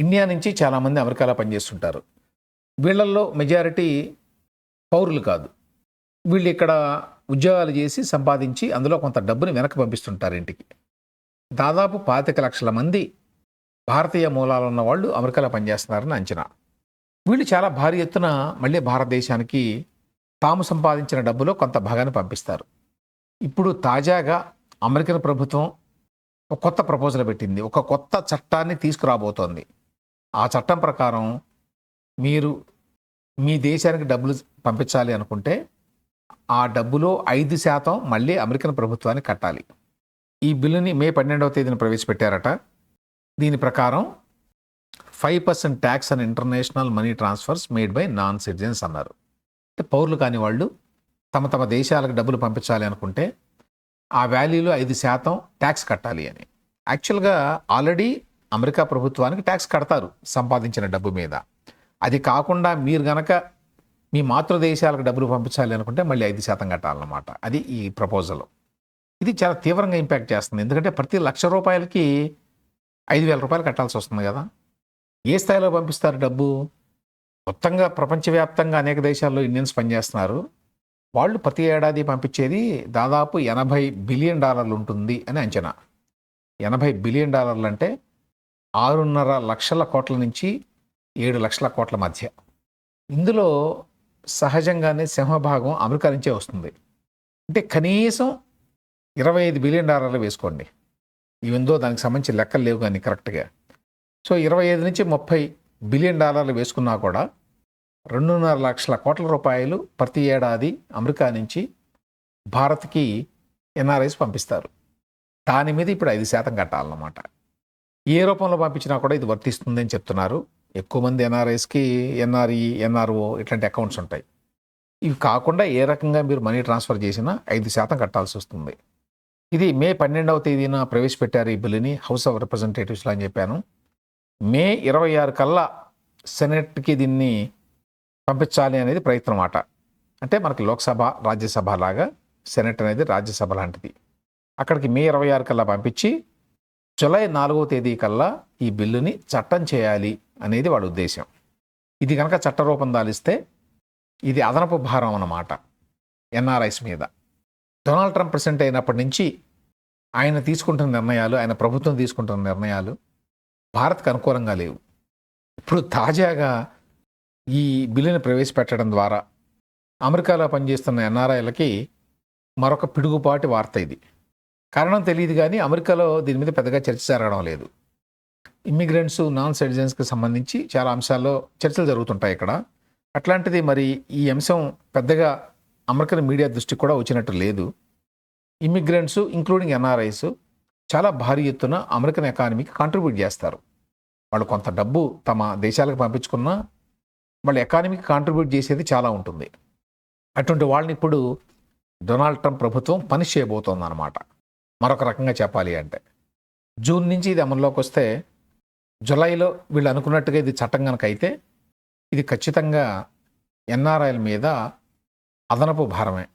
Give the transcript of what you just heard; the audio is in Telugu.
ఇండియా నుంచి చాలామంది అమెరికాలో పనిచేస్తుంటారు. వీళ్ళల్లో మెజారిటీ పౌరులు కాదు. వీళ్ళు ఇక్కడ ఉద్యోగాలు చేసి సంపాదించి అందులో కొంత డబ్బుని వెనక్కి పంపిస్తుంటారు ఇంటికి. దాదాపు 25 లక్షల మంది భారతీయ మూలాలు ఉన్న వాళ్ళు అమెరికాలో పనిచేస్తున్నారని అంచనా. వీళ్ళు చాలా భారీ ఎత్తున మళ్ళీ భారతదేశానికి తాము సంపాదించిన డబ్బులో కొంత భాగాన్ని పంపిస్తారు. ఇప్పుడు తాజాగా అమెరికన్ ప్రభుత్వం ఒక కొత్త ప్రపోజల్ పెట్టింది. ఒక కొత్త చట్టాన్ని తీసుకురాబోతోంది. ఆ చట్టం ప్రకారం మీరు మీ దేశానికి డబ్బులు పంపించాలి అనుకుంటే ఆ డబ్బులో 5% మళ్ళీ అమెరికన్ ప్రభుత్వానికి కట్టాలి. ఈ బిల్లుని మే 12వ తేదీన ప్రవేశపెట్టారట. దీని ప్రకారం 5% tax on international money transfers made by non citizens అన్నారు. అంటే పౌరులు కాని వాళ్ళు తమ తమ దేశాలకు డబ్బులు పంపించాలి అనుకుంటే ఆ వాల్యూలో 5% ట్యాక్స్ కట్టాలి అని. యాక్చువల్గా ఆల్రెడీ అమెరికా ప్రభుత్వానికి ట్యాక్స్ కడతారు సంపాదించిన డబ్బు మీద. అది కాకుండా మీరు గనక మీ మాతృదేశాలకు డబ్బులు పంపించాలి అనుకుంటే మళ్ళీ 5% కట్టాలన్నమాట. అది ఈ ప్రపోజల్. ఇది చాలా తీవ్రంగా ఇంపాక్ట్ చేస్తుంది. ఎందుకంటే ప్రతి ₹1,00,000కి 5,000 రూపాయలు కట్టాల్సి వస్తుంది కదా. ఏ స్థాయిలో పంపిస్తారు డబ్బు? మొత్తంగా ప్రపంచవ్యాప్తంగా అనేక దేశాల్లో ఇండియన్స్ పనిచేస్తున్నారు. వాళ్ళు ప్రతి ఏడాది పంపించేది దాదాపు $80 బిలియన్ ఉంటుంది అని అంచనా. $80 బిలియన్ అంటే 6.5 లక్షల కోట్ల నుంచి 7 లక్షల కోట్ల మధ్య. ఇందులో సహజంగానే సింహభాగం అమెరికా నుంచే వస్తుంది. అంటే కనీసం $25 బిలియన్ వేసుకోండి. ఇవెందో దానికి సంబంధించి లెక్కలు లేవు కానీ కరెక్ట్గా. సో 25 నుంచి 30 బిలియన్ వేసుకున్నా కూడా 2.5 లక్షల కోట్ల రూపాయలు ప్రతి ఏడాది అమెరికా నుంచి భారత్కి ఎన్ఆర్ఐస్ పంపిస్తారు. దాని మీద ఇప్పుడు 5% కట్టాలన్నమాట. ఏ రూపంలో పంపించినా కూడా ఇది వర్తిస్తుందని చెప్తున్నారు. ఎక్కువ మంది ఎన్ఆర్ఐస్కి ఎన్ఆర్ఈ, ఎన్ఆర్ఓ ఇట్లాంటి అకౌంట్స్ ఉంటాయి. ఇవి కాకుండా ఏ రకంగా మీరు మనీ ట్రాన్స్ఫర్ చేసినా 5% కట్టాల్సి వస్తుంది. ఇది మే 12వ తేదీన ప్రవేశపెట్టారు ఈ బిల్లుని హౌస్ ఆఫ్ రిప్రజెంటేటివ్స్లో అని చెప్పాను. మే 26 కల్లా సెనెట్కి దీన్ని పంపించాలి అనేది ప్రయత్నం మాట. అంటే మనకి లోక్సభ, రాజ్యసభ లాగా సెనెట్ అనేది రాజ్యసభ లాంటిది. అక్కడికి మే 26 కల్లా పంపించి జూలై 4వ తేదీ కల్లా ఈ బిల్లుని చట్టం చేయాలి అనేది వాడి ఉద్దేశం. ఇది కనుక చట్టరూపం దాలిస్తే ఇది అదనపు భారం అన్నమాట ఎన్ఆర్ఐస్ మీద. డొనాల్డ్ ట్రంప్ ప్రెసిడెంట్ అయినప్పటి నుంచి ఆయన తీసుకుంటున్న నిర్ణయాలు, ఆయన ప్రభుత్వం తీసుకుంటున్న నిర్ణయాలు భారత్కు అనుకూలంగా లేవు. ఇప్పుడు తాజాగా ఈ బిల్లుని ప్రవేశపెట్టడం ద్వారా అమెరికాలో పనిచేస్తున్న ఎన్ఆర్ఐలకి మరొక పిడుగుపాటి వార్త ఇది. కారణం తెలియదు కానీ అమెరికాలో దీని మీద పెద్దగా చర్చ జరగడం లేదు. ఇమ్మిగ్రెంట్స్, నాన్ సిటిజన్స్కి సంబంధించి చాలా అంశాల్లో చర్చలు జరుగుతుంటాయి ఇక్కడ. అట్లాంటిది మరి ఈ అంశం పెద్దగా అమెరికన్ మీడియా దృష్టికి కూడా వచ్చినట్టు లేదు. ఇమ్మిగ్రెంట్స్ ఇంక్లూడింగ్ ఎన్ఆర్ఐస్ చాలా భారీ ఎత్తున అమెరికన్ ఎకానమీకి కాంట్రిబ్యూట్ చేస్తారు. వాళ్ళు కొంత డబ్బు తమ దేశాలకు పంపించుకున్నా వాళ్ళ ఎకానమీకి కాంట్రిబ్యూట్ చేసేది చాలా ఉంటుంది. అటువంటి వాళ్ళని ఇప్పుడు డొనాల్డ్ ట్రంప్ ప్రభుత్వం పనిష్ చేయబోతోంది అన్నమాట. మరొక రకంగా చెప్పాలి అంటే జూన్ నుంచి ఇది అమల్లోకి వస్తే జూలైలో వీళ్ళు అనుకున్నట్టుగా ఇది చట్టం కనుక అయితే ఇది ఖచ్చితంగా ఎన్ఆర్ఐల మీద అదనపు భారమే.